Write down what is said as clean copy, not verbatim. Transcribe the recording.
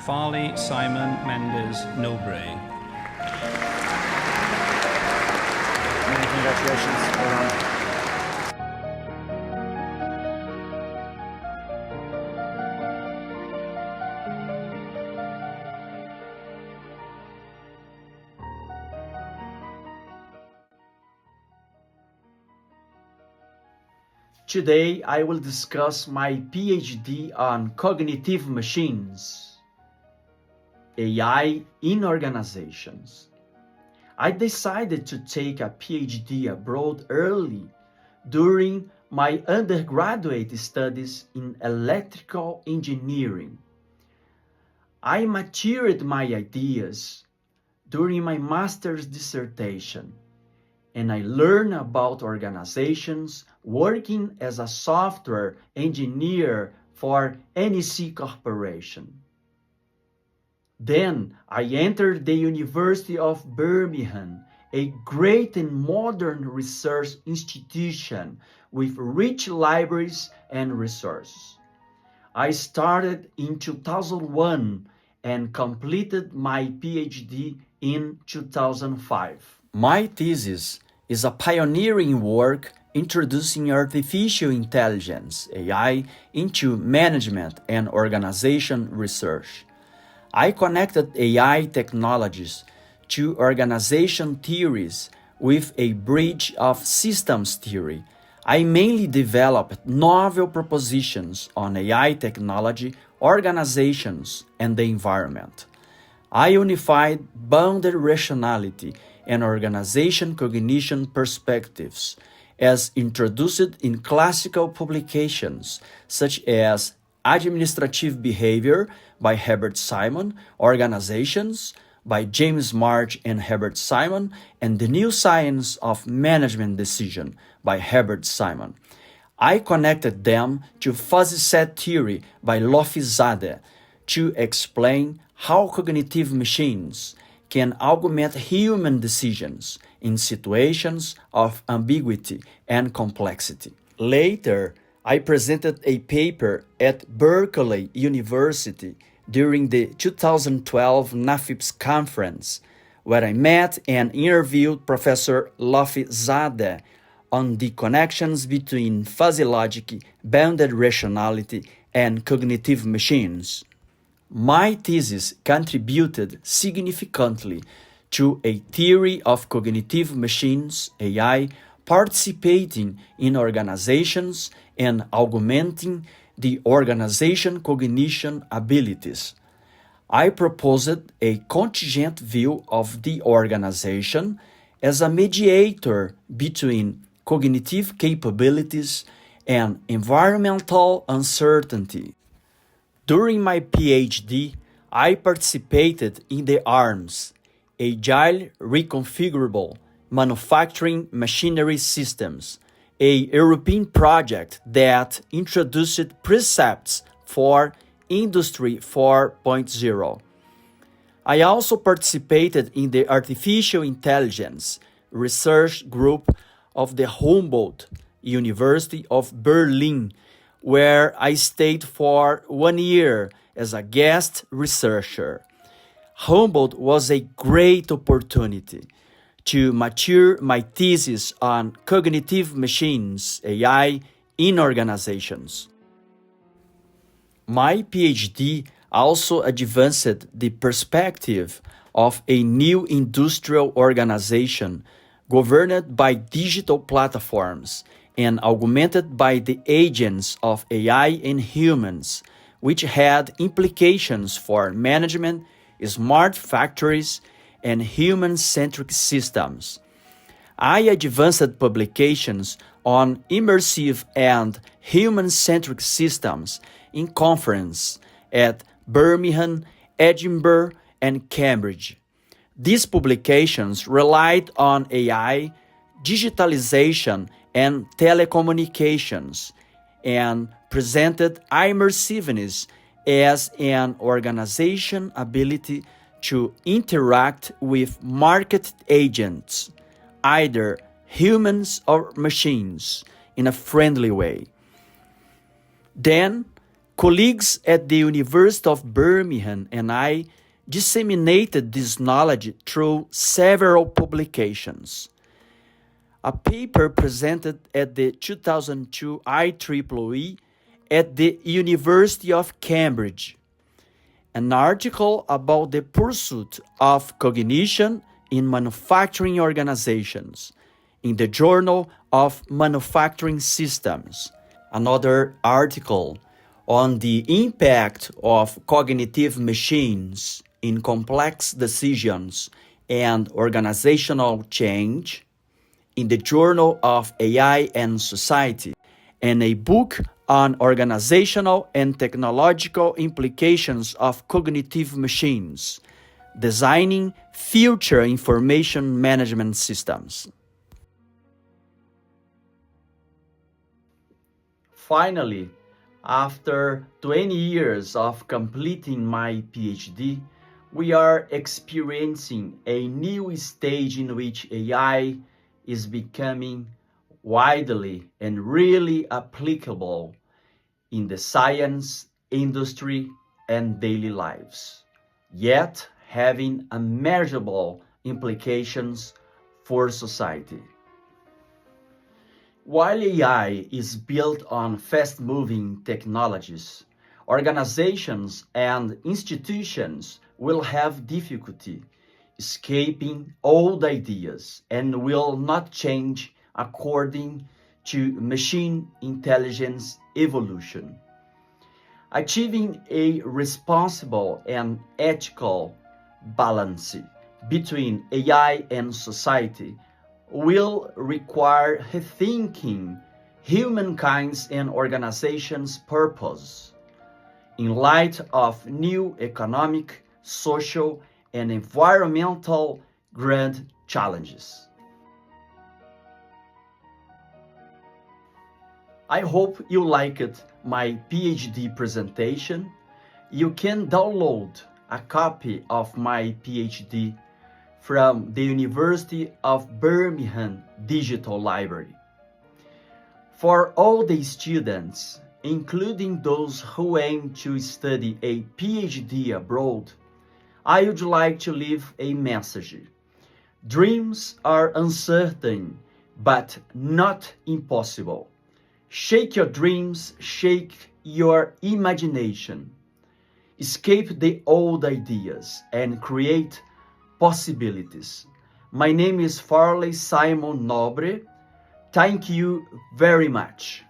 Farley Simon Mendes Nobre. Many congratulations. Well done. Today, I will discuss my PhD on cognitive machines, AI in organizations. I decided to take a PhD abroad early during my undergraduate studies in electrical engineering. I matured my ideas during my master's dissertation, and I learned about organizations working as a software engineer for NEC Corporation. Then I entered the University of Birmingham, a great and modern research institution with rich libraries and resources. I started in 2001 and completed my PhD in 2005. My thesis is a pioneering work introducing artificial intelligence, AI, into management and organization research. I connected AI technologies to organization theories with a bridge of systems theory. I mainly developed novel propositions on AI technology, organizations, and the environment. I unified bounded rationality and organization cognition perspectives as introduced in classical publications such as Administrative Behavior by Herbert Simon, Organizations by James March and Herbert Simon, and The New Science of Management Decision by Herbert Simon. I connected them to fuzzy set theory by Lofizadeh to explain how cognitive machines can augment human decisions in situations of ambiguity and complexity. Later, I presented a paper at Berkeley University during the 2012 NAFIPS conference, where I met and interviewed Professor Lofizadeh on the connections between fuzzy logic, bounded rationality, and cognitive machines. My thesis contributed significantly to a theory of cognitive machines, AI, participating in organizations and augmenting the organization cognition abilities. I proposed a contingent view of the organization as a mediator between cognitive capabilities and environmental uncertainty. During my PhD, I participated in the ARMS, Agile Reconfigurable Manufacturing Machinery Systems, a European project that introduced precepts for Industry 4.0. I also participated in the Artificial Intelligence Research Group of the Humboldt University of Berlin, where I stayed for 1 year as a guest researcher. Humboldt was a great opportunity to mature my thesis on cognitive machines, AI, in organizations. My PhD also advanced the perspective of a new industrial organization governed by digital platforms and augmented by the agents of AI and humans, which had implications for management, smart factories, and human-centric systems. I advanced publications on immersive and human-centric systems in conferences at Birmingham, Edinburgh, and Cambridge. These publications relied on AI, digitalization, and telecommunications, and presented immersiveness as an organization ability to interact with market agents, either humans or machines, in a friendly way. Then, Colleagues at the University of Birmingham and I disseminated this knowledge through several publications. A paper presented at the 2002 IEEE at the University of Cambridge. An article about the pursuit of cognition in manufacturing organizations in the Journal of Manufacturing Systems. Another article on the impact of cognitive machines in complex decisions and organizational change in the Journal of AI and Society, and a book on organizational and technological implications of cognitive machines, designing future information management systems. Finally, after 20 years of completing my PhD, we are experiencing a new stage in which AI is becoming widely and really applicable in the science, industry, and daily lives, yet having unmeasurable implications for society. While AI is built on fast-moving technologies, organizations and institutions will have difficulty escaping old ideas and will not change according to machine intelligence evolution. Achieving a responsible and ethical balance between AI and society will require rethinking humankind's and organizations' purpose in light of new economic, social, and environmental grand challenges. I hope you liked my PhD presentation. You can download a copy of my PhD from the University of Birmingham Digital Library. For all the students, including those who aim to study a PhD abroad, I would like to leave a message. Dreams are uncertain, but not impossible. Shake your dreams, shake your imagination. Escape the old ideas and create possibilities. My name is Farley Simon Nobre. Thank you very much.